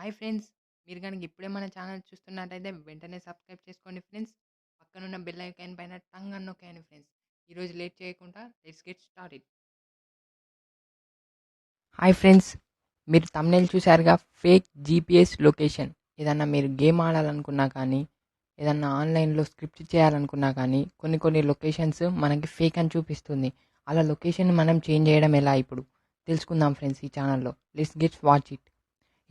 Hi friends! మీరు గనుక ఇప్పుడే మన ఛానల్ చూస్తున్నట్టయితే వెంటనే సబ్స్క్రైబ్ చేసుకోండి ఫ్రెండ్స్. పక్కనున్న బెల్ ఐకాన్ పైన టంగ్ అని నొక్కేయండి ఫ్రెండ్స్. ఈరోజు లేట్ చేయకుండా let's get started. Hi friends! మీరు థంబ్‌నెయిల్ చూసారుగా, ఫేక్ జీపీఎస్ లొకేషన్. ఏదన్నా మీరు గేమ్ ఆడాలనుకున్నా కానీ, ఏదన్నా ఆన్‌లైన్‌లో స్క్రిప్ట్ చేయాలనుకున్నా కానీ, కొన్ని లొకేషన్స్ మనకి ఫేక్ అని చూపిస్తుంది. అలా లొకేషన్‌ని మనం చేంజ్ చేయడం ఎలా ఇప్పుడు తెలుసుకుందాం ఫ్రెండ్స్ ఈ ఛానల్‌లో. Let's get watch it.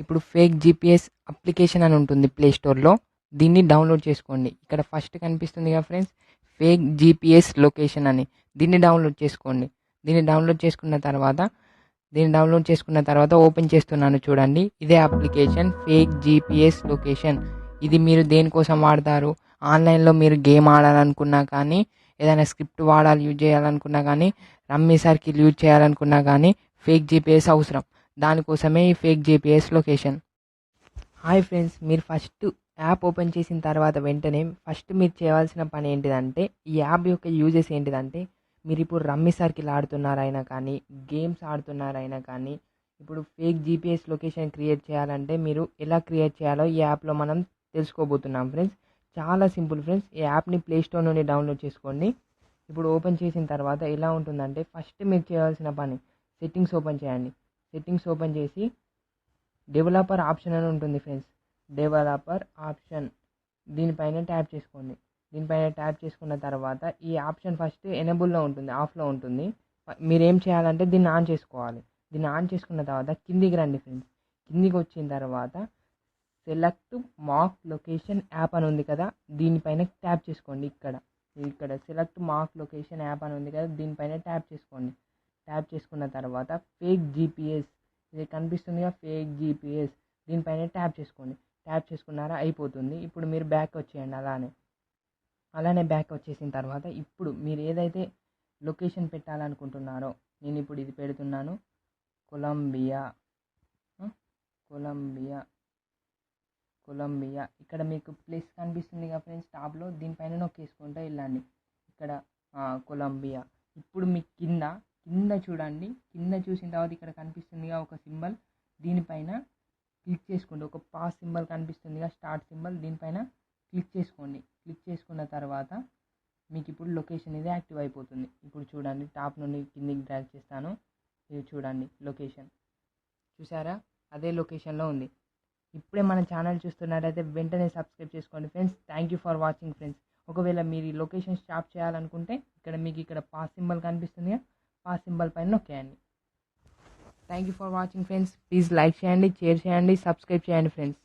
ఇప్పుడు ఫేక్ జీపీఎస్ అప్లికేషన్ అని ఉంటుంది ప్లే స్టోర్లో. దీన్ని డౌన్లోడ్ చేసుకోండి. ఇక్కడ ఫస్ట్ కనిపిస్తుంది కదా ఫ్రెండ్స్, ఫేక్ జీపీఎస్ లొకేషన్ అని. దీన్ని డౌన్లోడ్ చేసుకోండి. దీన్ని డౌన్లోడ్ చేసుకున్న తర్వాత ఓపెన్ చేస్తున్నాను చూడండి. ఇదే అప్లికేషన్ ఫేక్ జీపీఎస్ లొకేషన్. ఇది మీరు దేనికోసం వాడతారు? ఆన్లైన్లో మీరు గేమ్ ఆడాలనుకున్నా కానీ, ఏదైనా స్క్రిప్ట్ యూజ్ చేయాలనుకున్నా కానీ, రమ్మీ సర్కిల్ యూజ్ చేయాలనుకున్నా కానీ ఫేక్ జీపీఎస్ అవసరం. దానికోసమే ఈ fake GPS location. Hi friends! మీరు ఫస్ట్ యాప్ ఓపెన్ చేసిన తర్వాత వెంటనే ఫస్ట్ మీరు చేయాల్సిన పని ఏంటిదంటే, ఈ యాప్ యొక్క యూజెస్ ఏంటిదంటే, మీరు ఇప్పుడు రమ్మీ సర్కిల్ ఆడుతున్నారైనా కానీ, గేమ్స్ ఆడుతున్నారైనా కానీ, ఇప్పుడు ఫేక్ జీపీఎస్ లొకేషన్ క్రియేట్ చేయాలంటే మీరు ఎలా క్రియేట్ చేయాలో ఈ యాప్లో మనం తెలుసుకోబోతున్నాం ఫ్రెండ్స్. చాలా సింపుల్ ఫ్రెండ్స్. ఈ యాప్ని ప్లే స్టోర్ నుండి డౌన్లోడ్ చేసుకోండి. ఇప్పుడు ఓపెన్ చేసిన తర్వాత ఎలా ఉంటుందంటే, ఫస్ట్ మీరు చేయాల్సిన పని సెట్టింగ్స్ ఓపెన్ చేయండి. సెట్టింగ్స్ ఓపెన్ చేసి డెవలపర్ ఆప్షన్ అని ఉంటుంది ఫ్రెండ్స్. డెవలపర్ ఆప్షన్ దీనిపైన ట్యాప్ చేసుకోండి. దీనిపైన ట్యాప్ చేసుకున్న తర్వాత ఈ ఆప్షన్ ఫస్ట్ ఎనేబుల్లో ఉంటుంది, ఆఫ్లో ఉంటుంది. మీరేం చేయాలంటే దీన్ని ఆన్ చేసుకోవాలి. దీన్ని ఆన్ చేసుకున్న తర్వాత కిందికి రండి ఫ్రెండ్స్. కిందికి వచ్చిన తర్వాత సెలెక్ట్ మార్క్ లొకేషన్ యాప్ అని ఉంది కదా, దీనిపైన ట్యాప్ చేసుకోండి. ఇక్కడ సెలెక్ట్ మార్క్ లొకేషన్ యాప్ అని ఉంది కదా, దీనిపైన ట్యాప్ చేసుకోండి. ట్యాప్ చేసుకున్న తర్వాత ఫేక్ జీపీఎస్ ఇది కనిపిస్తుందిగా, ఫేక్ జీపీఎస్, దీనిపైన ట్యాప్ చేసుకోండి. ట్యాప్ చేసుకున్నారా, అయిపోతుంది. ఇప్పుడు మీరు బ్యాక్ వచ్చేయండి. అలానే బ్యాక్ వచ్చేసిన తర్వాత ఇప్పుడు మీరు ఏదైతే లొకేషన్ పెట్టాలనుకుంటున్నారో, నేను ఇప్పుడు ఇది పెడుతున్నాను, కొలంబియా. కొలంబియా ఇక్కడ మీకు ప్లేస్ కనిపిస్తుంది కదా ఫ్రెండ్స్ టాప్లో, దీనిపైన నొక్కేసుకుంటూ వెళ్ళండి. ఇక్కడ కొలంబియా. ఇప్పుడు మీకు కింద చూడండి. కింద చూసిన తర్వాత ఇక్కడ కనిపిస్తుందిగా ఒక సింబల్, దీనిపైన క్లిక్ చేసుకోండి. ఒక పాస్ సింబల్ కనిపిస్తుందిగా, స్టార్ట్ సింబల్, దీనిపైన క్లిక్ చేసుకోండి. క్లిక్ చేసుకున్న తర్వాత మీకు ఇప్పుడు లొకేషన్ ఇది యాక్టివ్ అయిపోతుంది. ఇప్పుడు చూడండి, టాప్ నుండి కిందికి డ్రాగ్ చేస్తాను. ఇది చూడండి లొకేషన్, చూసారా? అదే లొకేషన్లో ఉంది. ఇప్పుడే మన ఛానల్ చూస్తున్నట్టయితే వెంటనే సబ్స్క్రైబ్ చేసుకోండి friends. Thank you for watching friends. ఒకవేళ మీరు ఈ లొకేషన్ స్టాప్ చేయాలనుకుంటే ఇక్కడ పాస్ సింబల్ కనిపిస్తుంది, పాస్ సింబల్ పైన నొక్కేయండి. Thank you for watching friends. Please like చేయండి, షేర్ చేయండి, సబ్స్క్రైబ్ చేయండి ఫ్రెండ్స్.